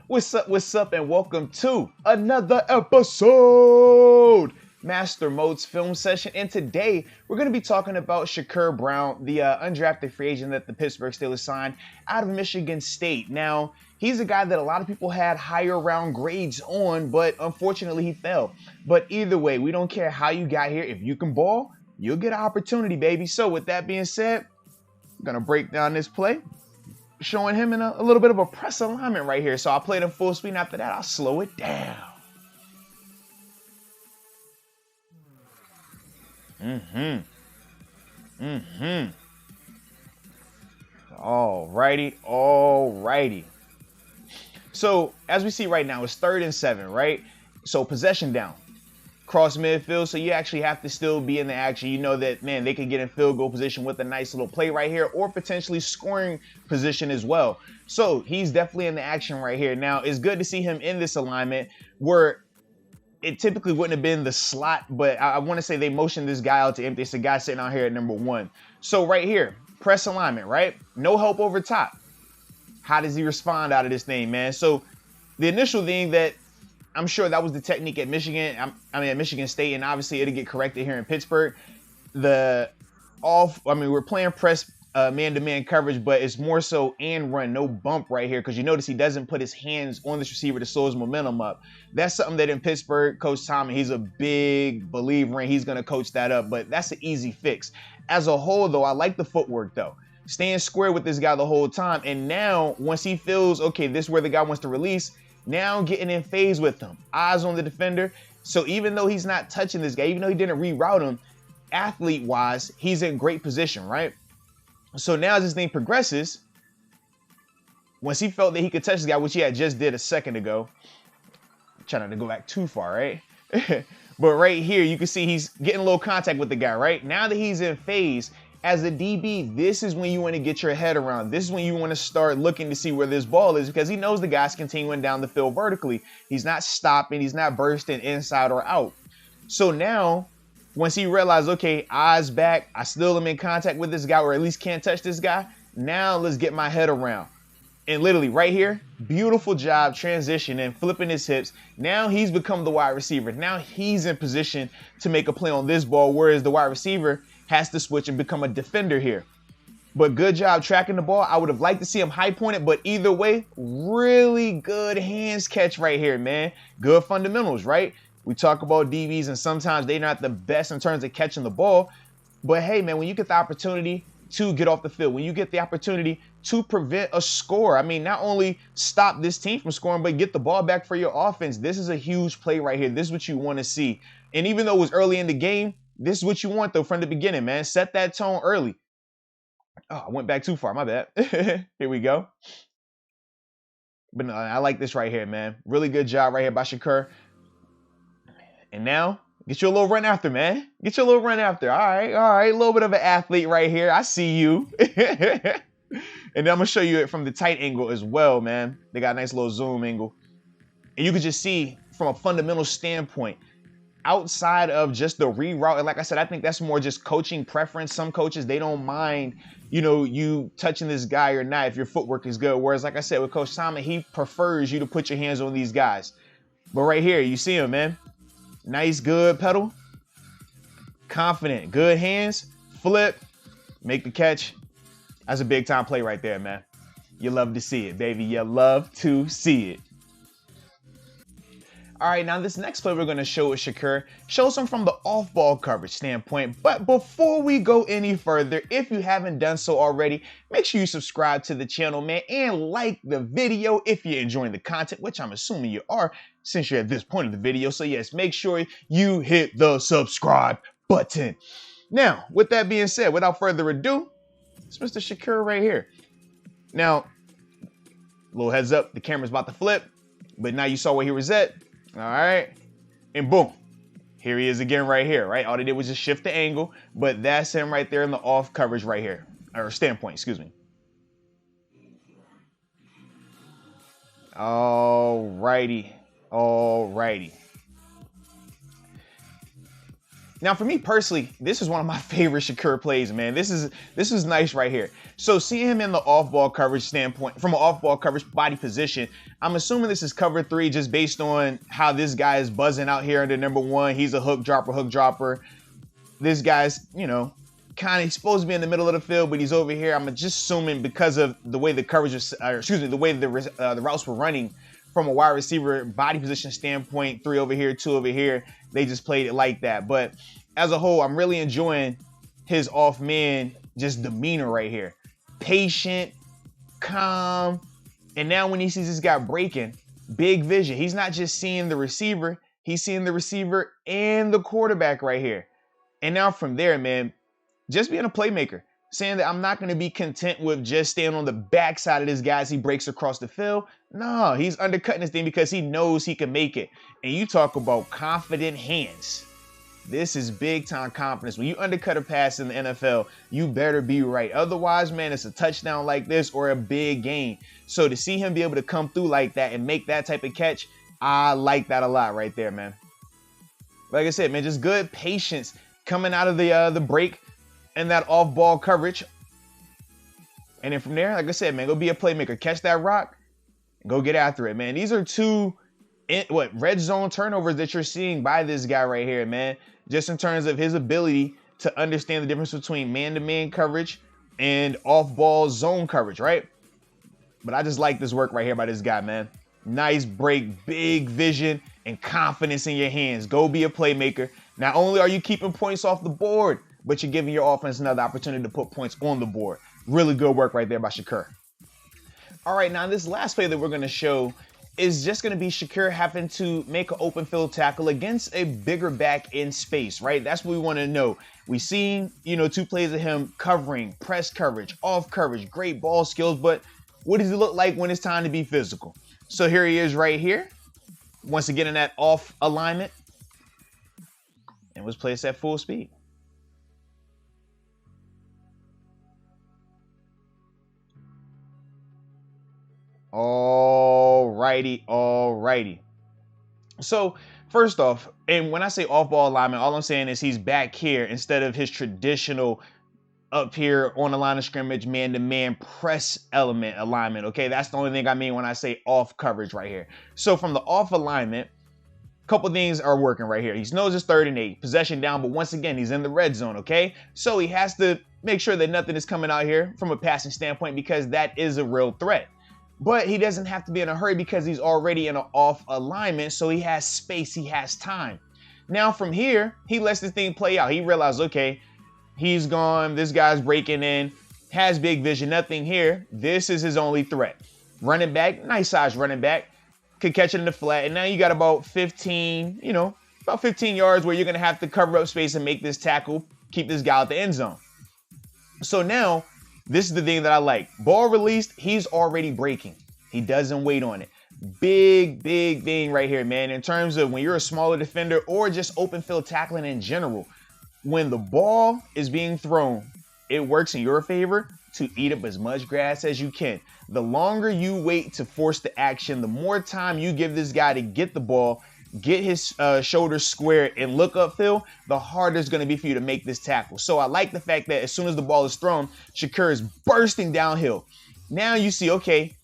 What's up, and welcome to another episode, Master Moats Film Session. And today, we're going to be talking about Shakur Brown, the undrafted free agent that the Pittsburgh Steelers signed out of Michigan State. Now, he's a guy that a lot of people had higher round grades on, but unfortunately, he fell. But either way, we don't care how you got here. If you can ball, you'll get an opportunity, baby. So with that being said, I'm going to break down this play, showing him in a little bit of a press alignment right here. So I'll play it in full speed, and after that, I'll slow it down. Alrighty. So as we see right now, it's 3rd and 7, right? So possession down. Cross midfield, so you actually have to still be in the action. You know that, man, they can get in field goal position with a nice little play right here, or potentially scoring position as well. So he's definitely in the action right here. Now, it's good to see him in this alignment where it typically wouldn't have been the slot, but I want to say they motioned this guy out to empty. It's a guy sitting out here at number 1. So right here, press alignment, right? No help over top. How does he respond out of this thing, man? So the initial thing that I'm sure that was the technique at Michigan. At Michigan State, and obviously it'll get corrected here in Pittsburgh. We're playing press man-to-man coverage, but it's more so and run, no bump right here, because you notice he doesn't put his hands on this receiver to slow his momentum up. That's something that in Pittsburgh, Coach Tomlin, he's a big believer in. He's going to coach that up, but that's an easy fix. As a whole, though, I like the footwork, though. Staying square with this guy the whole time, and now once he feels, okay, this is where the guy wants to release, now getting in phase with him, eyes on the defender. So even though he's not touching this guy, even though he didn't reroute him, athlete-wise, he's in great position, right? So now as this thing progresses, once he felt that he could touch this guy, which he had just did a second ago, trying not to go back too far, right? But right here, you can see he's getting a little contact with the guy, right? Now that he's in phase, as a DB, this is when you want to get your head around. This is when you want to start looking to see where this ball is, because he knows the guy's continuing down the field vertically. He's not stopping. He's not bursting inside or out. So now, once he realized, okay, eyes back, I still am in contact with this guy, or at least can't touch this guy. Now let's get my head around. And literally right here, beautiful job transitioning, flipping his hips. Now he's become the wide receiver. Now he's in position to make a play on this ball, whereas the wide receiver has to switch and become a defender here. But good job tracking the ball. I would have liked to see him high point it, but either way, really good hands catch right here, man. Good fundamentals, right? We talk about DBs, and sometimes they're not the best in terms of catching the ball. But hey, man, when you get the opportunity to get off the field, when you get the opportunity to prevent a score, I mean, not only stop this team from scoring, but get the ball back for your offense. This is a huge play right here. This is what you want to see. And even though it was early in the game, this is what you want, though, from the beginning, man. Set that tone early. Oh, I went back too far. My bad. Here we go. But no, I like this right here, man. Really good job right here by Shakur. And now, get you a little run after, man. Get you a little run after. All right. A little bit of an athlete right here. I see you. And then I'm going to show you it from the tight angle as well, man. They got a nice little zoom angle. And you can just see from a fundamental standpoint, outside of just the reroute, and like I said, I think that's more just coaching preference. Some coaches, they don't mind, you touching this guy or not if your footwork is good. Whereas, like I said, with Coach Tomlin, he prefers you to put your hands on these guys. But right here, you see him, man. Nice, good pedal. Confident, good hands. Flip, make the catch. That's a big time play right there, man. You love to see it, baby. You love to see it. All right, now this next play we're going to show is Shakur. Shows him from the off-ball coverage standpoint. But before we go any further, if you haven't done so already, make sure you subscribe to the channel, man, and like the video if you're enjoying the content, which I'm assuming you are since you're at this point of the video. So yes, make sure you hit the subscribe button. Now, with that being said, without further ado, it's Mr. Shakur right here. Now, little heads up, the camera's about to flip, but now you saw where he was at. All right, and boom, here he is again right here, right? All they did was just shift the angle, but that's him right there in the off coverage right here, or standpoint, excuse me. All righty. Now, for me personally, this is one of my favorite Shakur plays, man. This is nice right here. So seeing him in the off-ball coverage standpoint, from an off-ball coverage body position, I'm assuming this is cover 3 just based on how this guy is buzzing out here under number 1. He's a hook dropper. This guy's, you know, kind of supposed to be in the middle of the field, but he's over here. I'm just assuming because of the way the coverage was, the way the routes were running from a wide receiver body position standpoint, 3 over here, 2 over here, they just played it like that. But as a whole, I'm really enjoying his off man just demeanor right here. Patient, calm, and now when he sees this guy breaking, big vision. He's not just seeing the receiver, he's seeing the receiver and the quarterback right here. And now from there, man, just being a playmaker, saying that I'm not going to be content with just staying on the backside of this guy as he breaks across the field. No, he's undercutting this thing because he knows he can make it. And you talk about confident hands. This is big time confidence. When you undercut a pass in the NFL, you better be right. Otherwise, man, it's a touchdown like this or a big gain. So to see him be able to come through like that and make that type of catch, I like that a lot right there, man. Like I said, man, just good patience coming out of the break and that off-ball coverage. And then from there, like I said, man, go be a playmaker. Catch that rock and go get after it, man. These are 2 red zone turnovers that you're seeing by this guy right here, man. Just in terms of his ability to understand the difference between man-to-man coverage and off-ball zone coverage, right? But I just like this work right here by this guy, man. Nice break, big vision, and confidence in your hands. Go be a playmaker. Not only are you keeping points off the board, but you're giving your offense another opportunity to put points on the board. Really good work right there by Shakur. All right, now this last play that we're going to show is just going to be Shakur having to make an open field tackle against a bigger back in space, right? That's what we want to know. We've seen, 2 plays of him covering, press coverage, off coverage, great ball skills, but what does he look like when it's time to be physical? So here he is right here. Once again in that off alignment and was placed at full speed. Alrighty. So first off, and when I say off-ball alignment, all I'm saying is he's back here instead of his traditional up here on the line of scrimmage, man-to-man press element alignment, okay? That's the only thing I mean when I say off coverage right here. So from the off alignment, a couple things are working right here. He knows it's 3rd and 8, possession down, but once again, he's in the red zone, okay? So he has to make sure that nothing is coming out here from a passing standpoint because that is a real threat. But he doesn't have to be in a hurry because he's already in an off alignment, so he has space, he has time. Now from here, he lets this thing play out. He realized, okay, he's gone, this guy's breaking in, has big vision, nothing here. This is his only threat. Running back, nice size running back, could catch it in the flat, and now you got about 15 yards where you're gonna have to cover up space and make this tackle, keep this guy out the end zone. So now, this is the thing that I like. Ball released, he's already breaking. He doesn't wait on it. Big thing right here, man. In terms of when you're a smaller defender or just open field tackling in general, when the ball is being thrown, it works in your favor to eat up as much grass as you can. The longer you wait to force the action, the more time you give this guy to get the ball, get his shoulders squared and look upfield, the harder it's going to be for you to make this tackle. So I like the fact that as soon as the ball is thrown, Shakur is bursting downhill. Now you see, okay,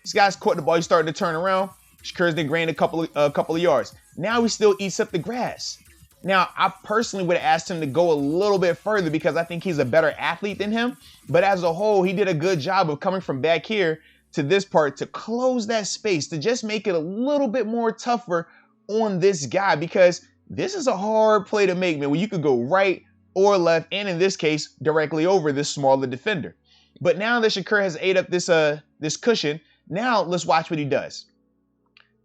this guy's caught the ball, he's starting to turn around. Shakur's then gained a couple of yards. Now he still eats up the grass. Now, I personally would have asked him to go a little bit further because I think he's a better athlete than him. But as a whole, he did a good job of coming from back here to this part to close that space, to just make it a little bit more tougher on this guy, because this is a hard play to make, man, where you could go right or left, and in this case, directly over this smaller defender. But now that Shakur has ate up this cushion, now let's watch what he does.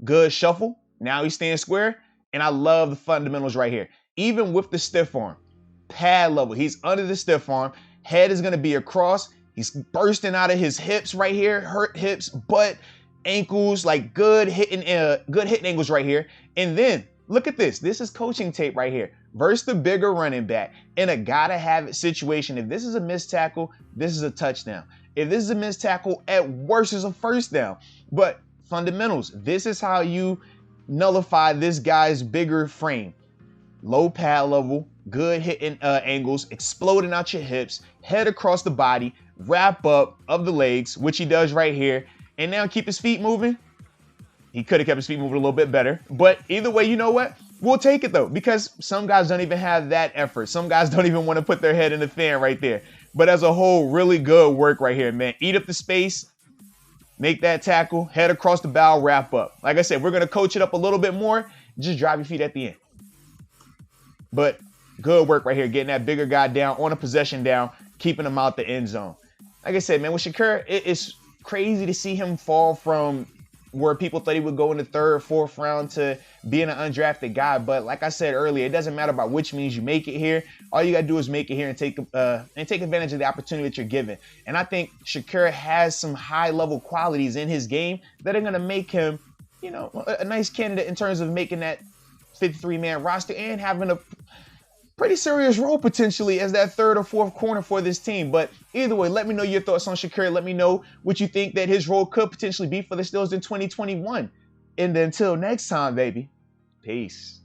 Good shuffle. Now he's staying square, and I love the fundamentals right here. Even with the stiff arm, pad level, he's under the stiff arm. Head is going to be across. He's bursting out of his hips right here, hurt hips, butt, ankles, like good hitting angles right here. And then look at this. This is coaching tape right here versus the bigger running back in a gotta have it situation. If this is a missed tackle, this is a touchdown. If this is a missed tackle, at worst is a first down. But fundamentals, this is how you nullify this guy's bigger frame. low pad level, good hitting angles, exploding out your hips, head across the body, wrap up of the legs, which he does right here, and now keep his feet moving. He could have kept his feet moving a little bit better, but either way, you know what? We'll take it though, because some guys don't even have that effort. Some guys don't even want to put their head in the fan right there. But as a whole, really good work right here, man. Eat up the space, make that tackle, head across the bow, wrap up. Like I said, we're going to coach it up a little bit more. Just drive your feet at the end. But good work right here, getting that bigger guy down on a possession down, keeping him out the end zone. Like I said, man, with Shakur, it's crazy to see him fall from where people thought he would go in the third, fourth round to being an undrafted guy. But like I said earlier, it doesn't matter about which means you make it here. All you got to do is make it here and take advantage of the opportunity that you're given. And I think Shakur has some high-level qualities in his game that are going to make him, you know, a nice candidate in terms of making that 53-man roster and having a pretty serious role potentially as that third or fourth corner for this team. But either way, let me know your thoughts on Shakur. Let me know what you think that his role could potentially be for the Steelers in 2021. And until next time, baby, peace.